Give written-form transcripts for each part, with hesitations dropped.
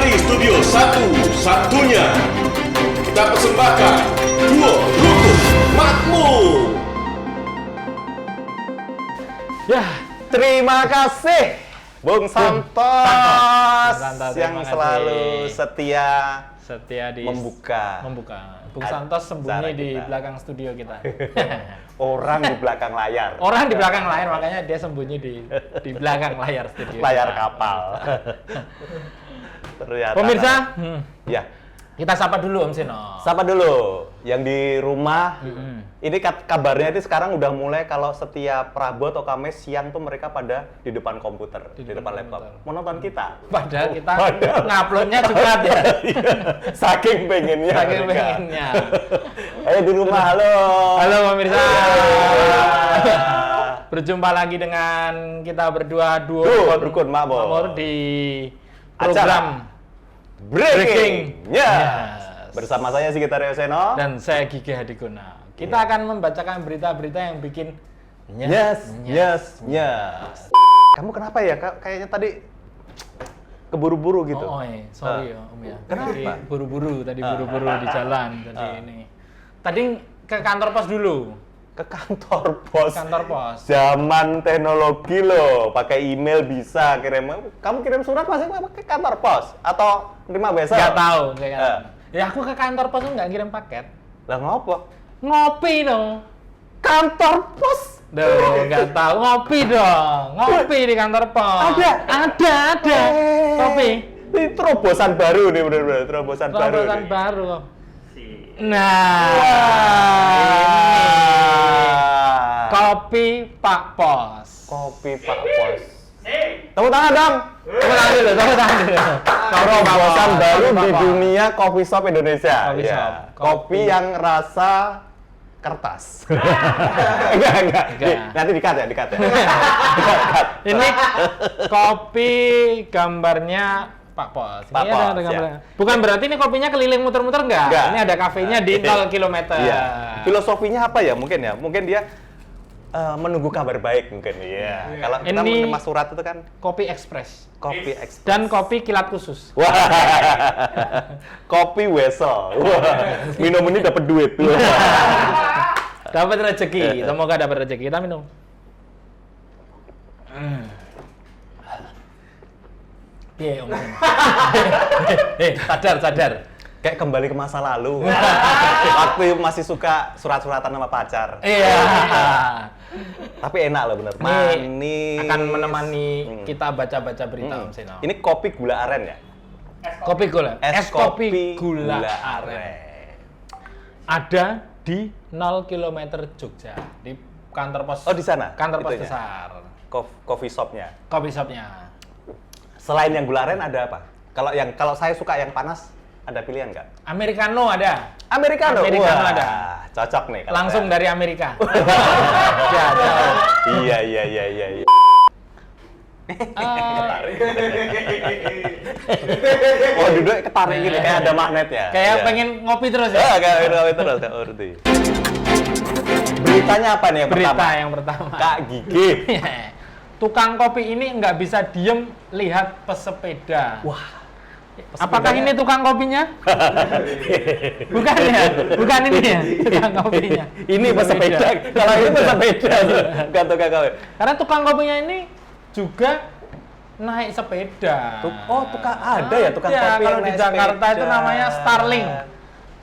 Dari studio satu-satunya kita persembahkan Duo Rukun Makmur. Ya, terima kasih Bung Santos yang selalu setia membuka. Bung Santos sembunyi di belakang studio kita. Orang di belakang layar. Orang di belakang layar, makanya dia sembunyi di belakang layar studio. Layar kita. kapal. Ternyata. Pemirsa, ya. kita sapa dulu Om Sino. Sapa dulu yang di rumah. Ini kabarnya itu sekarang udah mulai kalau setiap Rabu atau Kamis siang tuh mereka pada di depan komputer, di depan laptop, mau nonton kita. Padahal kita nguploadnya Jumat ya. Saking pengennya. Saking pengennya. Ayo di rumah, halo. Halo pemirsa. Berjumpa lagi dengan kita berdua duo Rukun Makmur di program Breaking News. Bersama saya Sigit Aryo Seno dan saya Gigi Hadikuna. Kita akan membacakan berita-berita yang bikin yes. Kamu kenapa ya? Kayaknya tadi keburu-buru gitu. Sorry ya Om ya. Kenapa? Tadi buru-buru di jalan tadi ini. Tadi ke kantor pos dulu. Ke kantor pos. Kantor pos. Zaman teknologi loh, pakai email bisa kirim. Kamu kirim surat masih pakai kantor pos atau terima biasa? Nggak tahu. Ya aku ke kantor pos tuh nggak kirim paket. Lah ngopo? Ngopi dong. Kantor pos? Nggak tahu. Ngopi dong. Ngopi di kantor pos. Ada. Kopi. Ini terobosan baru nih bener-bener. Terobosan baru. Nah. Kopi Pak Pos. Kopi Pak Pos. Tepuk tangan dong. Tepuk tangan dulu. Terobosan baru di dunia coffee shop Indonesia. Coffee shop. Kopi yang rasa kertas. Enggak. Nanti dikat ya. Ini kopi gambarnya Pak Pos. Pak Ini Pos, ada gambarnya. Bukan berarti ini kopinya keliling muter-muter enggak? Ini ada kafenya di 0 km. Iya. Filosofinya apa ya? Mungkin dia menunggu kabar baik mungkin. Iya. Kalau kita menerima surat itu kan kopi ekspres. Kopi ekspres. Dan kopi kilat khusus. Wah. Kopi wesel. Wah. Minum ini dapat duit. Dapat rezeki. Semoga dapat rezeki. Kita minum. Iya, Om. Sadar. Kayak kembali ke masa lalu. Waktu masih suka surat-suratan sama pacar. Iya. Tapi enak loh bener. Manis. Akan menemani kita baca-baca berita Om Seno. Ini kopi gula aren ya? Kopi gula. Es kopi gula aren. Ada di 0 km Jogja. Di kantor pos. Oh, di sana? Kantor pos Itunya? besar. Coffee shopnya. Kopi shopnya. Selain yang gula aren ada apa? Kalau saya suka yang panas, ada pilihan nggak? Americano ada. Americano Wah, ada. Cocok nih. Langsung dari Amerika. Iya. Oh, duduk ketarik gini kayak ada magnetnya. Kayak pengen ngopi terus ya? Kayak ngopi terus, Kak Urdi. Beritanya apa nih yang Berita yang pertama. Kak Gigi. Tukang kopi ini nggak bisa diem lihat pesepeda. Wah. Apakah ini tukang kopinya? Bukan ya? Bukan ini ya? Tukang kopinya. Ini pesepeda. Kalau ini pesepeda. Bukan tukang kopi. Karena tukang kopinya ini juga naik sepeda. Tukang ada ya tukang kopi kalau di Jakarta sepeda. itu namanya Starling.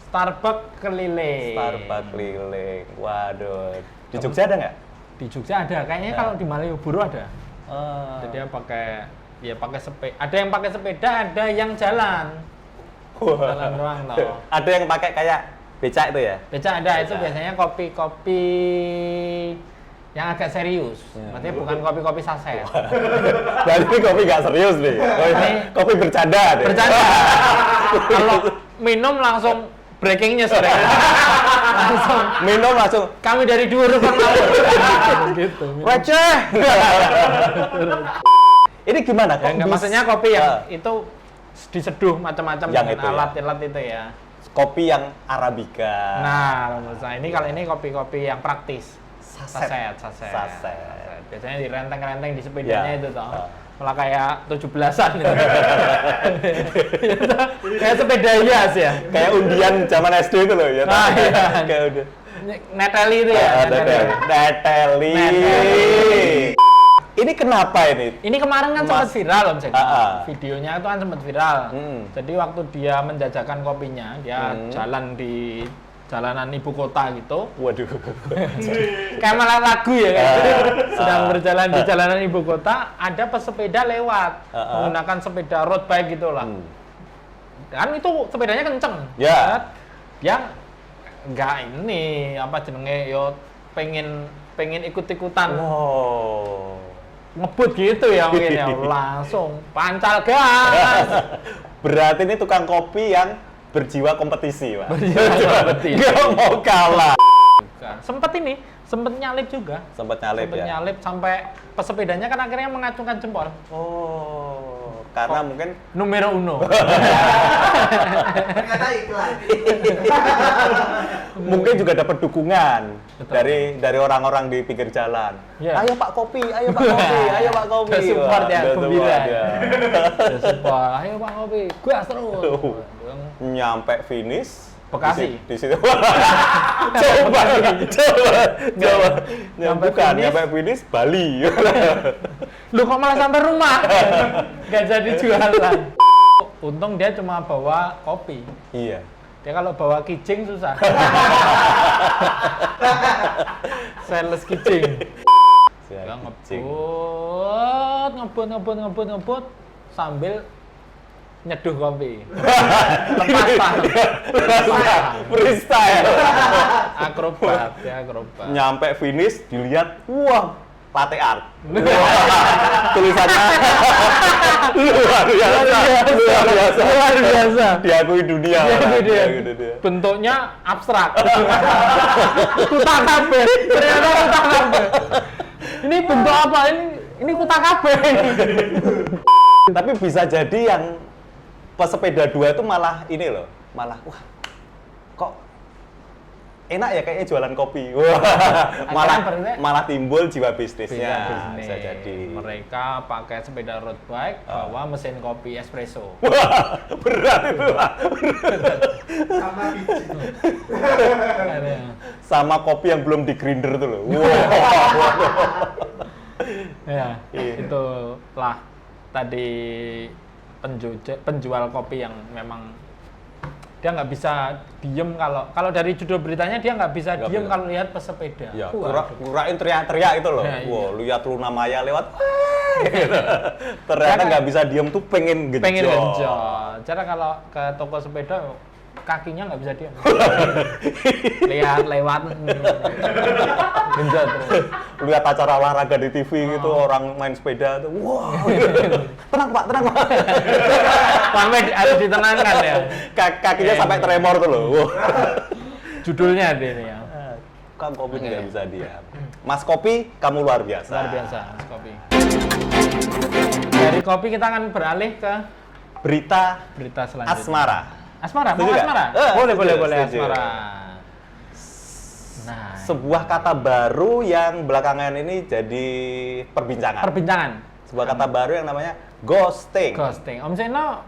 Starbucks keliling. Starbucks keliling. Waduh. Di Jogja ada nggak? Di Jogja ada. Kayaknya kalau di Malioboro ada. Jadi dia pakai sepeda. Ada yang pakai sepeda, ada yang jalan. Jalan doang toh. Ada yang pakai kayak becak itu ya? Becak ada. Itu biasanya kopi-kopi yang agak serius. Maksudnya bukan kopi-kopi saset. Berarti ini kopi nggak serius nih. Ini kopi bercanda deh. Bercanda. Kalau minum langsung breaking news sore. Minum langsung. Kami dari dua Rukun Makmur. Gitu. Receh. Ini gimana? Maksudnya kopi yang itu diseduh macam-macam Yang dengan itu ya? alat-alat itu ya. Kopi yang Arabica. Nah, ini kalau ini kopi-kopi yang praktis. Saset. Saset. Biasanya di renteng-renteng di sepedanya itu toh. malah kayak 17-an gitu. Kayak sepeda hias ya. Kayak undian zaman SD itu loh ya. Ah, iya. Kayak udah. Neteli itu ya. Neteli. Ini kenapa ini? Ini kemarin kan sempat viral Om Sek. Videonya itu kan sempat viral. Jadi waktu dia menjajakan kopinya, dia jalan di jalanan ibu kota gitu. Waduh. Kayak malah lagu ya kan. Sedang berjalan di jalanan ibu kota, ada pesepeda lewat menggunakan sepeda road bike gitulah. Kan itu sepedanya kenceng. Ya. Dia enggak ini apa jenenge yo pengen ikut-ikutan. Wow. Ngebut gitu ya mungkin ya. Langsung pancal gas. Berarti ini tukang kopi yang berjiwa kompetisi, Pak. Berjiwa kompetisi. Nggak mau kalah. Sempet nyalip juga. Sempet nyalip ya? Nyalip sampai pesepedanya kan akhirnya mengacungkan jempol. Oh, karena mungkin Numero uno. Ternyata iklan. mungkin juga dapat dukungan Betul. dari orang-orang di pinggir jalan. Ya. Ayo Pak Kopi, ayo Pak Kopi, ayo Pak Kopi. Udah support ya, Udah gembira. support ya. Udah support. Ayo Pak Kopi, gas terus. Nyampe finish Bekasi. di situ. coba. Nyampe Bukan, finish. nyampe finish Bali. Lu kok malah sampai rumah? Gak jadi jualan. Untung dia cuma bawa kopi. Iya. Dia kalau bawa kijing susah. Sales kijing. Dia ngebut sambil nyeduh kopi. Lepas paham. Freestyle. Akrobat, ya akrobat. Nyampe finish dilihat, wah, latte art. Tulisannya luar biasa. Diakui dunia. Bentuknya abstrak. Kutak kabeh. Ternyata kutak kabeh. Ini bentuk apa? Ini kutak kabeh. Tapi bisa jadi yang pesepeda dua itu malah ini loh, malah wah kok enak ya kayaknya jualan kopi. Wah, malah timbul jiwa bisnisnya. Bisa jadi. Mereka pakai sepeda road bike, bawa mesin kopi espresso. Wah, berat itu. Pak. Sama biji. Sama kopi yang belum di grinder tuh loh. Wow. Ya, itulah tadi penjual kopi yang memang dia nggak bisa diem kalau dari judul beritanya dia nggak bisa diem kalau lihat pesepeda. Ya, kurain teriak-teriak itu loh. Ya, wow, lihat Luna Maya lewat. Gitu. Ternyata nggak bisa diem tuh pengen genjot. Pengen genjot. Cara kalau ke toko sepeda kakinya nggak bisa diem. Lihat lewat genjot terus. Lihat acara olahraga di TV gitu orang main sepeda tuh. Wow. Tenang Pak. Sampai harus ditenangkan ya. Kakinya sampai tremor tuh loh. Wow. Judulnya ini ya. Kang Kopi nggak bisa diam. Mas Kopi, kamu luar biasa. Luar biasa, Mas Kopi. Dari kopi kita akan beralih ke berita selanjutnya. asmara. Asmara, mau Setuju asmara? nggak? Boleh Setuju. asmara. Nah, Sebuah kata baru yang belakangan ini jadi perbincangan. Sebuah kata baru yang namanya ghosting. Ghosting. Om Seno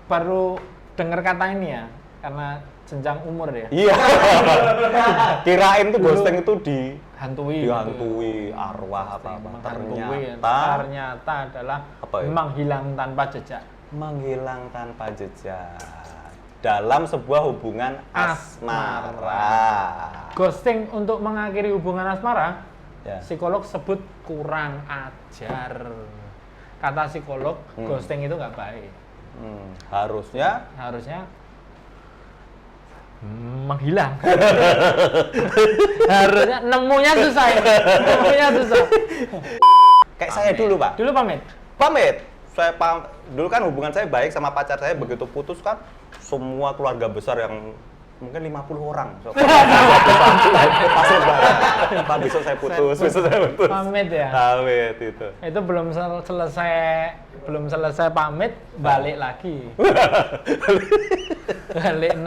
baru dengar kata ini ya, karena jenjang umur ya. Iya. Kirain tuh ghosting itu Dihantui arwah apa. Ternyata adalah Apa ya? menghilang tanpa jejak. Menghilang tanpa jejak dalam sebuah hubungan asmara. Ghosting untuk mengakhiri hubungan asmara, Ya. psikolog sebut kurang ajar. Kata psikolog, ghosting itu nggak baik. Harusnya Menghilang. Harusnya nemunya susah ya. kayak saya dulu, Pak. Dulu pamit. Dulu kan hubungan saya baik sama pacar saya, begitu putus kan semua keluarga besar yang mungkin 50 orang. Pak, besok saya putus. Pamit ya. Pamit itu. Itu belum selesai pamit, balik lagi. Balik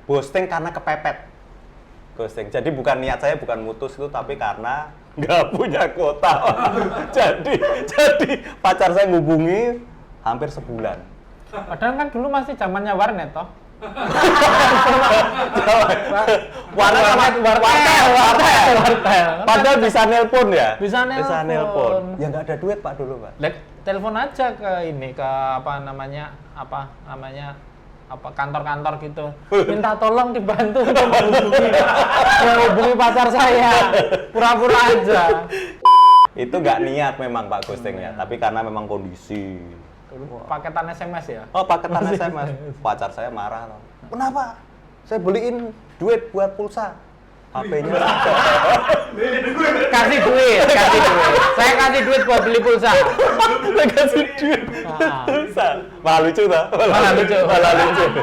Ghosting karena kepepet. Ghosting. Jadi bukan niat saya bukan mutus itu, tapi karena nggak punya kuota. jadi pacar saya ngubungi hampir sebulan. Padahal kan dulu masih zamannya warnet toh. Wartel. Padahal bisa nelpon ya. Bisa nelpon. Ya nggak ada duit Pak dulu Pak. Telepon aja ke ini, ke apa namanya kantor-kantor gitu. Minta tolong dibantu untuk menghubungi pacar saya. Pura-pura aja. Itu nggak niat memang Pak ghostingnya, tapi karena memang kondisi. Paketan SMS ya? Oh, paketan SMS. Pacar saya marah loh. Kenapa? Saya beliin duit buat pulsa. HP-nya. Kasih duit. Saya kasih duit buat beli pulsa. Saya kasih duit. Pulsa. Malah lucu toh? Malah lucu.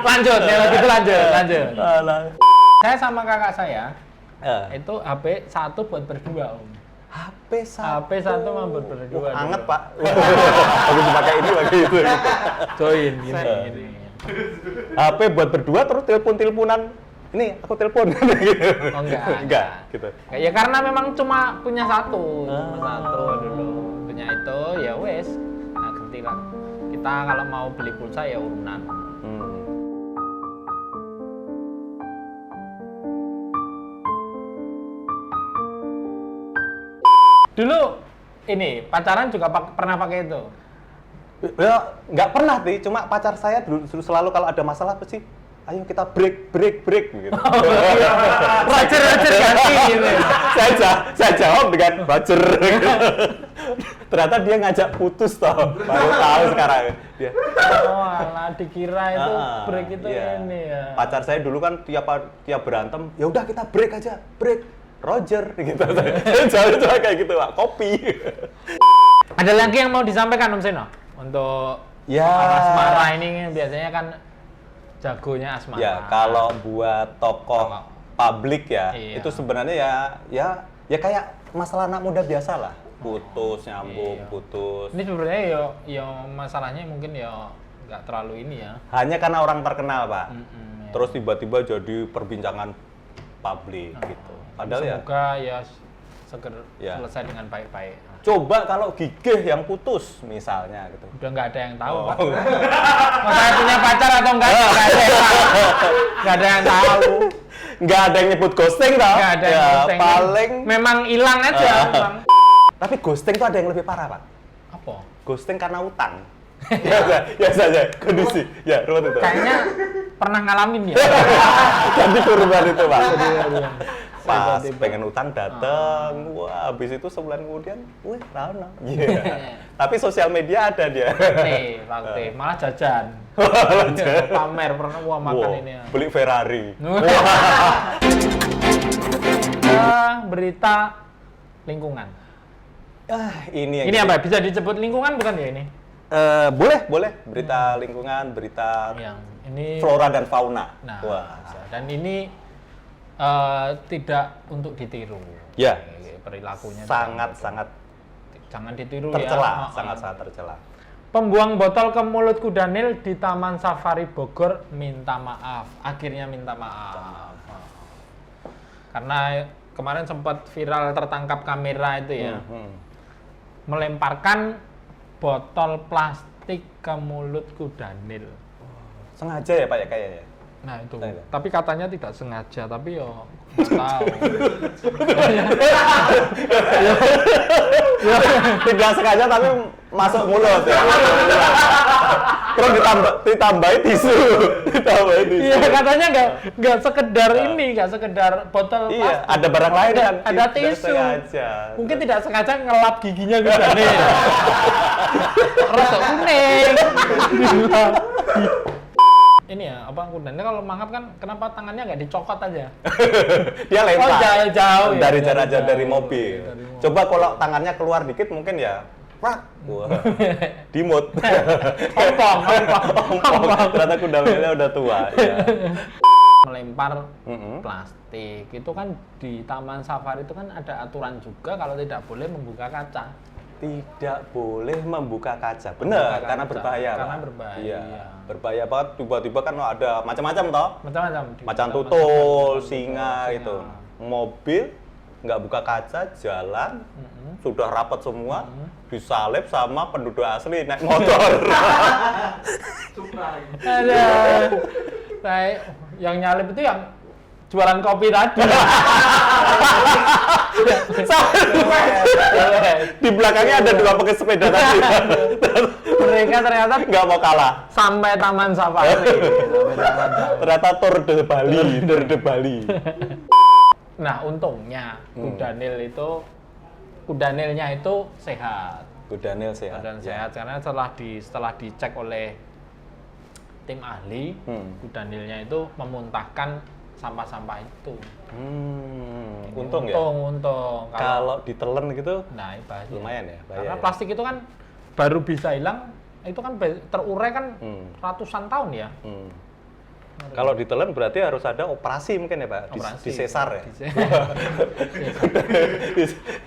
Lanjut, ya gitu lanjut. Alah. Saya sama kakak saya itu HP 1 buat berdua, Om. HP HP 1 mah buat berdua. Anget, Pak. Begitu pakai ini pakai itu. Join gini. HP buat berdua terus teleponan. Ini aku telepon. Oh enggak. Gitu. Ya karena memang cuma punya satu dulu. Punya itu ya wes. Nah, ganti lah. Kita kalau mau beli pulsa ya urunan. Dulu ini pacaran juga pernah pakai itu. Ya, nggak pernah sih, cuma pacar saya dulu selalu kalau ada masalah pasti ayo kita break gitu. Roger ganti gitu. Saya jawab dengan Roger. Ternyata dia ngajak putus toh. Baru tahu sekarang dia. Oh, alah dikira itu break itu iya. ini ya. Pacar saya dulu kan tiap berantem, ya udah kita break aja, break. Roger gitu. Saya cuma kayak gitu, Pak. Kopi. Ada lagi yang mau disampaikan Om Seno? Untuk asmara ini biasanya kan jagonya asmara. Ya, kalau buat tokoh publik ya, iya. itu sebenarnya ya kayak masalah anak muda biasa lah. Putus, nyambung, iya. putus. Ini sebenarnya ya masalahnya mungkin ya nggak terlalu ini ya. Hanya karena orang terkenal, Pak. Ya. Terus tiba-tiba jadi perbincangan publik gitu. Padahal semoga ya Ya. selesai dengan baik-baik. Coba kalau gigih yang putus misalnya gitu. Udah nggak ada yang tahu, Pak. Mau saya punya pacar atau enggak? Nggak ada yang tahu. Nggak ada yang nyebut ghosting tau? Nggak ada yang ghosting. Paling Memang hilang aja. Memang. Tapi ghosting tuh ada yang lebih parah, Pak. Apa? Ghosting karena utang. Ya saja kondisi. Ya, ruwet itu. Kayaknya pernah ngalamin ya. Jadi korban itu, Pak. Pas Tiba-tiba. pengen utang dateng, wah habis itu sebulan kemudian, wih rana. Tapi sosial media ada dia. Nih, waktu malah jajan. Pamer pernah makan ini ya. Beli Ferrari. Berita lingkungan. Ini Ini apa? Bisa disebut lingkungan bukan ya ini? Boleh berita lingkungan, berita Yang ini flora dan fauna. Nah, Wah. dan ini tidak untuk ditiru. Ya. Perilakunya Sangat jangan ditiru tercela, ya. sangat tercela. Pembuang botol ke mulut kuda Nil di Taman Safari Bogor minta maaf. Akhirnya minta maaf. Karena kemarin sempat viral tertangkap kamera itu ya. Melemparkan botol plastik ke mulut kuda Nil. Sengaja ya Pak ya kayaknya. Nah itu, Betul. tapi katanya tidak sengaja, tapi yo tahu. Tidak sengaja tapi masuk mulut ya. Terus ditambahin tisu. Iya katanya nggak sekedar ini, nggak sekedar botol Iya, plastik. ada barang lain kan. Ada Tidak tisu. sengaja. Mungkin tidak sengaja ngelap giginya kuda Nil. Rasa kuning. Ini ya, apa kudanya kalau mangap kan kenapa tangannya nggak dicokot aja? Dia lempar. Oh, jauh ya, Dari jauh, jarak dari jauh. mobil. Dari mobil. Coba kalau tangannya keluar dikit mungkin ya prak. Wah. Dimut. Ompong. Ternyata kuda Nilnya udah tua. Ya. Melempar plastik itu kan di Taman Safari itu kan ada aturan juga kalau tidak boleh membuka kaca. Tidak boleh membuka kaca. Benar, Membuka karena kaca. berbahaya. Karena Pak. berbahaya. Iya. Berbahaya banget. Tiba-tiba kan ada macam-macam toh. Macam-macam. Macan tutul, singa itu. Mobil nggak buka kaca, jalan, sudah rapat semua, disalib sama penduduk asli naik motor. Supra. Ada. Baik, yang nyalip itu yang jualan kopi tadi. Di belakangnya ada 2 pesepeda tadi. Mereka ternyata Nggak mau kalah. sampai Taman Safari. Ternyata Tour de Bali. Nah, untungnya kudanilnya itu sehat. Kudanil sehat. Dan sehat karena setelah dicek oleh tim ahli, kudanilnya itu memuntahkan sampah-sampah itu. Untung ya. Untung. Kalau ditelan gitu, Nah, bahaya. lumayan ya. Bahaya Karena ya. plastik itu kan baru bisa hilang, itu kan terurai kan ratusan tahun ya. Kalau ditelan berarti harus ada operasi mungkin ya Pak? Operasi. Di sesar ya?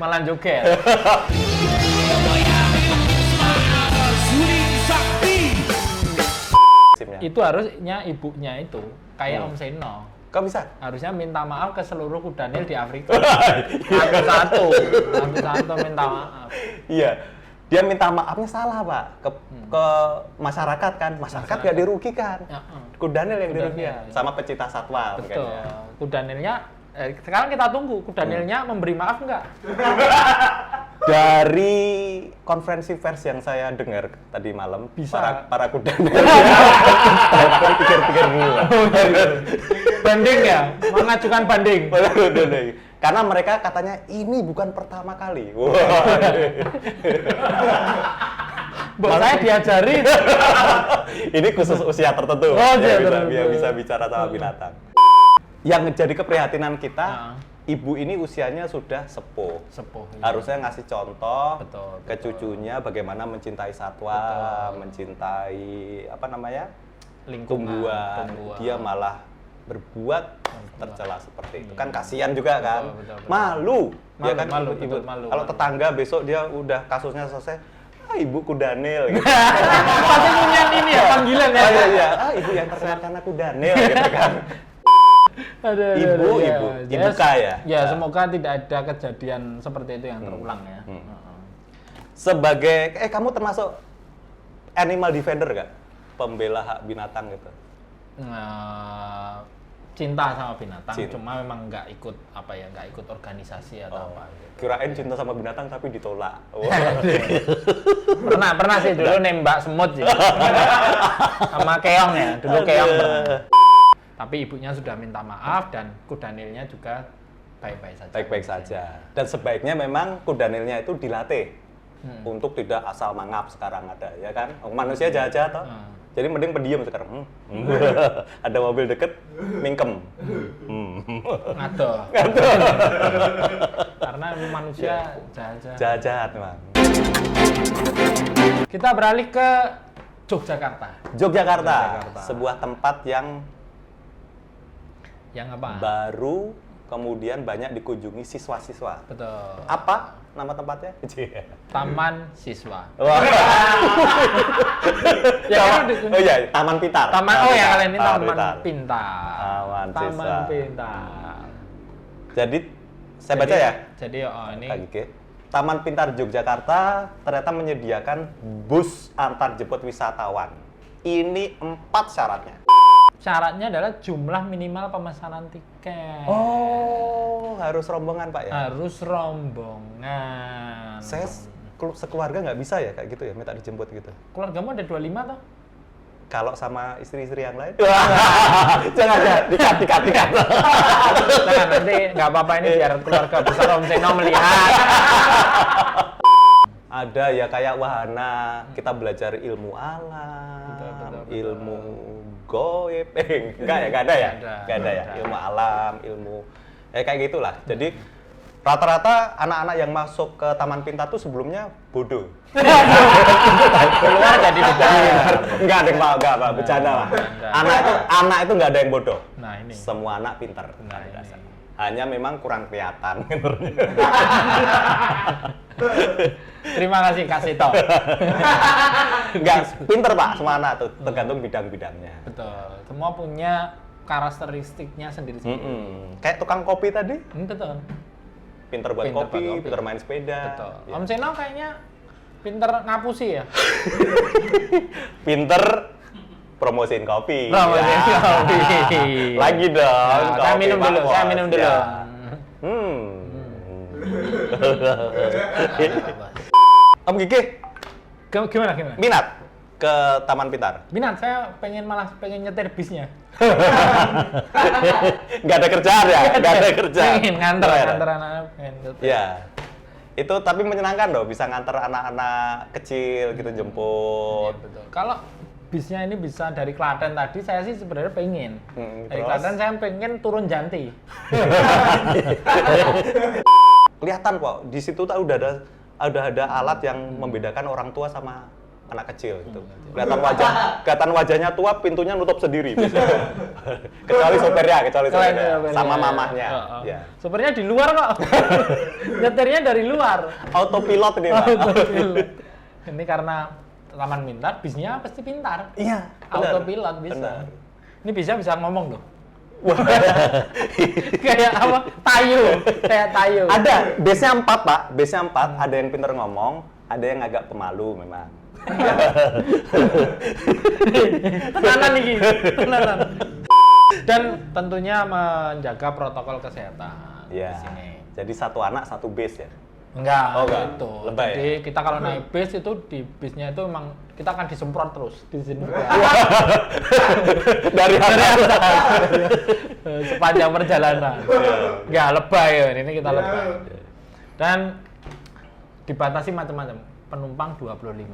Malah joget. Itu harusnya ibunya itu kayak Om Seno. Kok bisa? Harusnya minta maaf ke seluruh kudanil di Afrika. Satu minta maaf. Iya. Dia minta maafnya salah Pak ke masyarakat kan. Masyarakat nggak dirugikan. Ya, Kudanil yang Kudanil, dirugikan. ya. Sama pecinta satwa mungkin Betul. ya. Kudanilnya sekarang kita tunggu kudanilnya memberi maaf nggak? Dari konferensi pers yang saya dengar tadi malam, Bisa. para kudanil. Pikir-pikir dulu. Banding ya? Mengajukan banding. Karena mereka katanya ini bukan pertama kali. Bos saya diajari. Ini khusus usia tertentu. Oh, ya, iya, tertentu. biar bisa bicara sama binatang. Yang jadi keprihatinan kita, Nah. ibu ini usianya sudah sepuh. Sepuh. Harusnya ngasih contoh Betul, ke cucunya bagaimana mencintai satwa, mencintai apa namanya? Lingkungan. tumbuhan. Dia malah berbuat tercela seperti itu. Kan kasihan juga kan. Betul. Malu. Dia kan Malu, ibu. betul, malu, Kalau malu. tetangga besok dia udah kasusnya selesai, ibu Kudanil gitu. Pasti punya ini ya panggilan ya. Iya, ibu yang terkenal karena Kudanil gitu kan. Ibu kaya. Ya, semoga tidak ada kejadian seperti itu yang terulang ya. Sebagai kamu termasuk animal defender gak? Pembela hak binatang gitu. Nah, cinta sama binatang, Cinta. cuma memang nggak ikut organisasi atau apa. Gitu. Kirain cinta sama binatang tapi ditolak. Pernah sih dulu nembak semut sih. Sama keong ya, dulu keong pernah. Tapi ibunya sudah minta maaf dan kudanilnya juga baik-baik saja. Baik-baik saja. Dan sebaiknya memang kudanilnya itu dilatih untuk tidak asal mangap sekarang ada, ya kan? Manusia jahat-jahat toh. Jadi mending pendiam sekarang. Ada mobil deket, mingkem. Ngato. Karena manusia jahat-jahat. Jahat-jahat memang. Kita beralih ke Yogyakarta. Yogyakarta, sebuah tempat yang apa? baru, kemudian banyak dikunjungi siswa-siswa. Betul. Apa nama tempatnya? Taman Siswa. Wah. Ya, kan Oh iya, Taman Pintar. oh ya kalian ini Taman Pintar. Pintar. Taman Siswa. Pintar. Jadi saya baca ya. Jadi ini Oke. Taman Pintar Yogyakarta ternyata menyediakan bus antar jemput wisatawan. Ini 4 syaratnya. syaratnya adalah jumlah minimal pemesanan tiket. Oh, harus rombongan Pak ya? Harus rombongan. Saya sekeluarga nggak bisa ya kayak gitu ya, minta dijemput gitu. Keluargamu ada 25 toh? Kalau sama istri-istri yang lain? Jangan, dikat. Nah, nanti nggak apa-apa ini biar keluarga besar Om Seno melihat. Ada ya kayak wahana, kita belajar ilmu alam, Betul. ilmu goib, nggak ada ya? Nggak ada ya, ilmu alam, ilmu, kayak gitulah. Jadi rata-rata anak-anak yang masuk ke Taman Pintar tuh sebelumnya bodoh. Keluar jadi budaya. Enggak ada Pak, bercanda lah. Anak itu nggak ada yang bodoh. Nah, ini. Semua anak pintar. Nah, ini. Hanya memang kurang kelihatan. Terima kasih kasih toh. Enggak, pinter Pak, semua anak tuh, tergantung bidang-bidangnya. Betul. Semua punya karakteristiknya sendiri-sendiri. Kayak tukang kopi tadi, Betul. pinter buat Pinter kopi, buat kopi. pinter main sepeda. Betul. Ya. Om Seno kayaknya pinter ngapusi ya. Pinter promosiin kopi. Promosiin Ya. kopi. Lagi dong. Nah, saya kopi minum dulu, Pak saya Bos. minum dulu. Ya. Om Gigi, Gimana? minat ke Taman Pintar? Minat, saya malah pengen nyetir bisnya. Nggak ada kerjaan ya? Nggak ada kerjaan. Pengen nganter Keren. anak-anak. pengen nyetir. Ya. Itu tapi menyenangkan loh, bisa nganter anak-anak kecil gitu jemput. Iya, betul. Kalau bisnya ini bisa dari Klaten tadi, saya sih sebenarnya pengen. Dari terus? Klaten saya pengen turun Janti. Kelihatan kok di situ tuh udah ada alat yang membedakan orang tua sama anak kecil gitu. Kelihatan wajahnya tua, pintunya nutup sendiri. kecuali sopirnya sama mamahnya. Ya. Sopirnya di luar kok. Nyetirnya dari luar. Autopilot ini, Pak. Autopilot. Ini karena Taman Pintar, bisnya pasti pintar. Iya, benar. Autopilot bisa. Benar. Ini bisa ngomong loh. Kayak apa? Kayak tayu. Ada base-nya 4, Pak. Base-nya 4, ada yang pinter ngomong, ada yang agak pemalu memang. Tenanan nih, tenanan. Dan tentunya menjaga protokol kesehatan Iya. di sini. Jadi satu anak satu base ya. Enggak, Oh, enggak. gitu. Lebay Jadi kita kalau naik bis itu di bisnya itu memang kita akan disemprot terus di sini. Dari atas. Sepanjang perjalanan. Enggak lebay ya, ini kita lebay. Dan dibatasi macam-macam. Penumpang 25.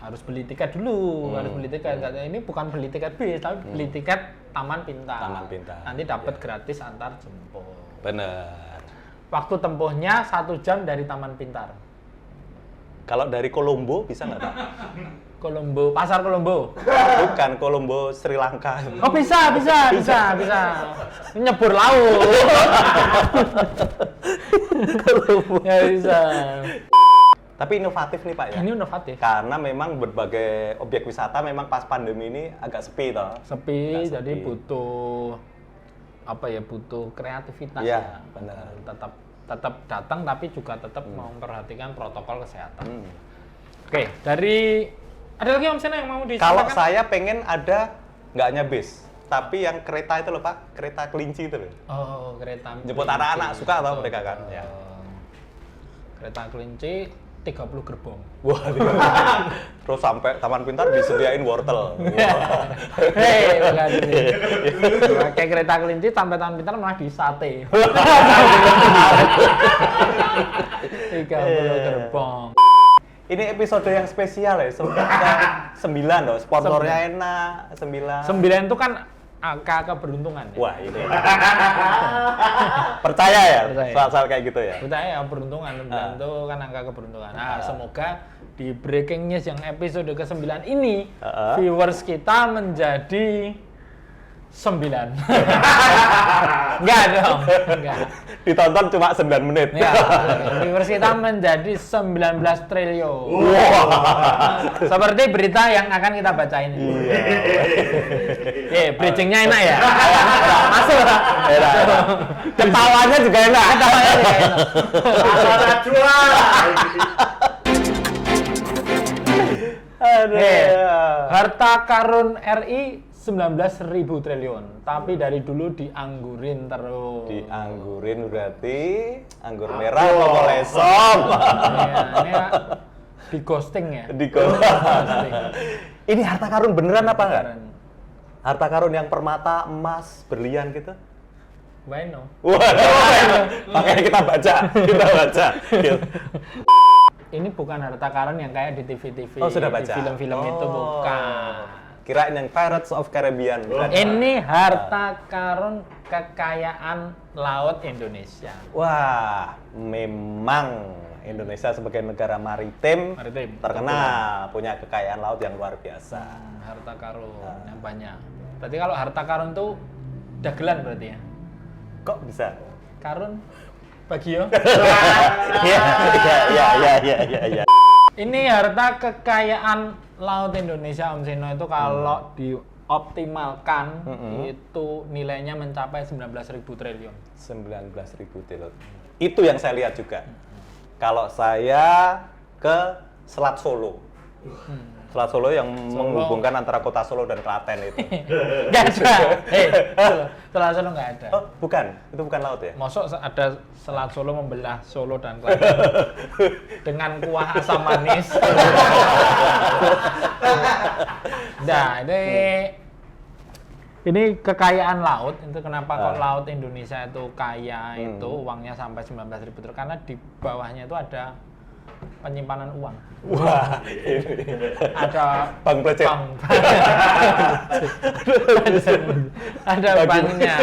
Harus beli tiket dulu, harus beli tiket. Ini bukan beli tiket bis, tapi beli tiket Taman Pintar. Taman Pintar. Nanti dapat gratis antar jemput. Bener. Waktu tempuhnya 1 jam dari Taman Pintar. Kalau dari Kolombo bisa nggak, Pak? Kolombo, Pasar Kolombo. Bukan, Kolombo Sri Lanka. Oh bisa. Nyebur laut. Ya bisa. Tapi inovatif nih, Pak ya. Ini inovatif. Karena memang berbagai objek wisata memang pas pandemi ini agak sepi toh. Sepi, Agak jadi sepi. butuh butuh kreativitas Iya, ya. benar. Tetap datang tapi juga tetap memperhatikan protokol kesehatan. Hmm. Oke, dari ada lagi Om Sena yang mau Kalau disampaikan? saya pengen ada nggak hanya bis, tapi yang kereta itu loh, Pak, kereta kelinci itu loh. Oh, kereta Jemput kelinci. anak-anak, suka tau mereka kan? Oh. Ya. Kereta kelinci 30 gerbong. Wah, terus sampai Taman Pintar disediain wortel. Hei, bukan ini. Pakai kereta kelinci sampai Taman Pintar malah di sate. 30 gerbong. Ini episode yang spesial ya, 9 loh, sponsornya enak, 9. 9 itu kan angka keberuntungan. Ya? Wah, ini. Percaya ya? Percaya. Soal-soal kayak gitu ya? Percaya ya, beruntungan. 9 itu kan angka keberuntungan. Nah, semoga di Breaking News yang episode ke-9 ini, viewers kita menjadi 9. Enggak dong. Enggak. Ditonton cuma 9 menit. Ya, viewers kita menjadi 19 triliun. Seperti berita yang akan kita bacain ini. Bridging-nya enak ya? Masuk. Ketawanya juga enak. Ketawanya juga enak. Harta karun RI 19.000 triliun, tapi dari dulu dianggurin terus. Dianggurin berarti anggur merah apa lesom? Ini ya, di ghosting ya. Di ghosting. Ini harta karun beneran apa enggak? Harta karun yang permata, emas, berlian gitu? Bueno. Wah, makanya kita baca. Ini bukan harta karun yang kayak di TV-TV, Oh, sudah baca. di film-film itu bukan. Kirain yang Pirates of Caribbean. bukan? Ini harta karun kekayaan laut Indonesia. Wah, memang Indonesia sebagai negara maritim, Maritim, terkenal punya kekayaan laut yang luar biasa. Harta karun yang banyak. Berarti kalau harta karun itu dagelan berarti ya? Kok bisa? Karun bagio. Iya. Ini harta kekayaan laut Indonesia Om Seno itu kalau dioptimalkan itu nilainya mencapai 19.000 triliun. 19.000 triliun. Itu yang saya lihat juga. Kalau saya ke Selat Solo. Selat Solo yang menghubungkan antara kota Solo dan Klaten itu. Nggak ada. Selat Solo nggak ada. Oh, bukan. Itu bukan laut ya? Mosok ada Selat Solo membelah Solo dan Klaten dengan kuah asam manis. Nah, ini kekayaan laut. Itu kenapa kok laut Indonesia itu kaya itu uangnya sampai 19.000 triliun karena di bawahnya itu ada penyimpanan uang. Wah, Ada Bank Plecet. Ada banknya.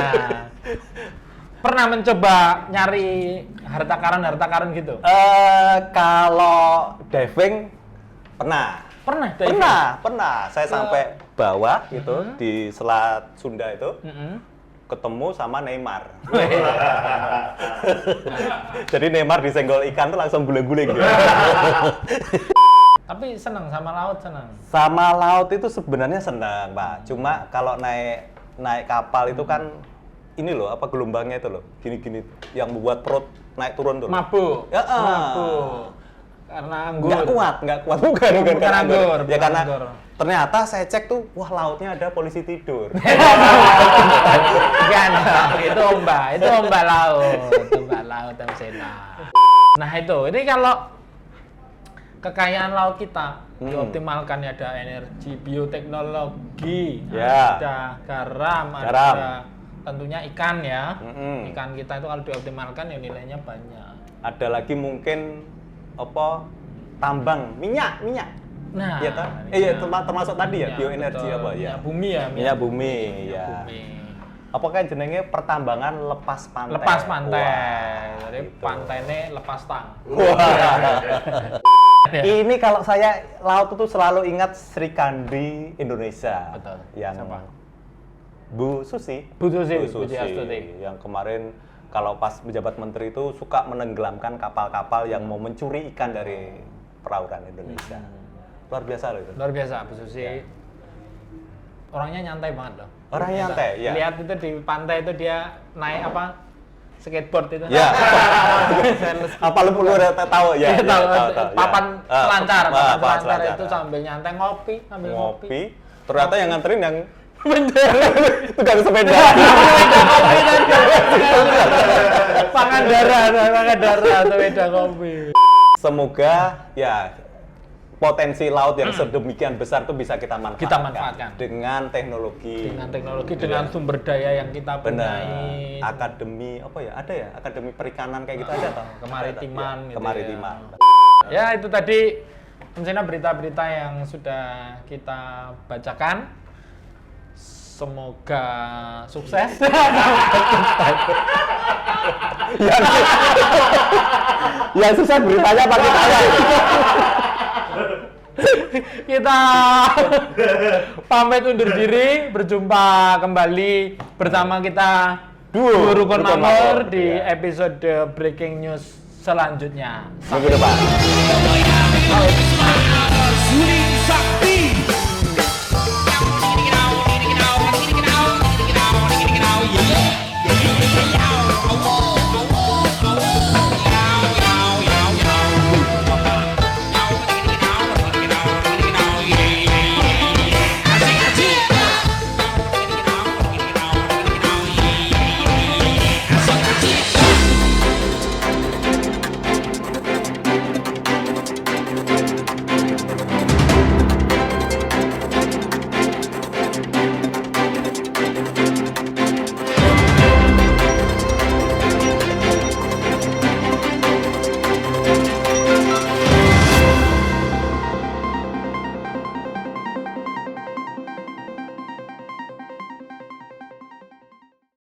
Pernah mencoba nyari harta karun gitu? Kalau diving pernah. Pernah diving? Pernah. Saya sampai bawah gitu di Selat Sunda itu. Ketemu sama Neymar. Jadi Neymar disenggol ikan tuh langsung guling-guling. Tapi senang sama laut, senang. Sama laut itu sebenarnya senang, Pak. Cuma kalau naik kapal itu kan ini loh, apa gelombangnya itu loh, gini-gini yang membuat perut naik turun tuh. Mabuk. Ya, Mabuk. Karena anggur. Nggak kuat. Bukan karena anggur. Ya karena anggur. ternyata saya cek tuh, wah lautnya ada polisi tidur. Bukan, itu ombak laut yang senar. Nah ini kalau kekayaan laut kita dioptimalkan, ada energi, bioteknologi, Ya. ada garam, Garam. ada tentunya ikan ya. Ikan kita itu kalau dioptimalkan ya nilainya banyak. Ada lagi mungkin apa tambang minyak. Nah, Iya kan? Iya, termasuk tadi ya, bioenergi betul. apa ya? Minyak bumi ya. Minyak bumi, ya. Bumi. Apakah jenenge pertambangan lepas pantai? Lepas pantai. Wah, Jadi gitu. pantainya lepas tang. Wah. Ini kalau saya laut itu selalu ingat Sri Kandi Indonesia. Betul. Yang Siapa? Bu Susi. Bu Susi Astuti. Yang kemarin kalau pas menjabat menteri itu suka menenggelamkan kapal-kapal yang mau mencuri ikan dari perairan Indonesia. Luar biasa loh itu. Luar biasa, Bu Susi. Orangnya nyantai banget loh. Orangnya nyantai, ya. Lihat itu di pantai itu dia naik apa? Skateboard itu. Ya. Apa lu udah tahu ya? Dia tahu, papan ya. selancar, papan papan selancar itu sambil nyantai sambil ngopi. Ternyata yang nganterin yang Bener. tukang sepeda. Pangandaran, sepeda kopi. Semoga ya potensi laut yang sedemikian besar itu bisa kita manfaatkan, dengan teknologi. Dengan sumber daya yang kita Benar. punyai. Akademi apa ya? Ada ya? Akademi perikanan kayak gitu ada toh? Kemaritiman Ya, gitu kemaritiman. Ya, itu tadi misalnya berita-berita yang sudah kita bacakan. Semoga sukses. Yang susah beritanya pakai saya. Kita pamit undur diri, berjumpa kembali bersama kita Duo Rukun Makmur di ya. episode Breaking News selanjutnya. Minggu depan.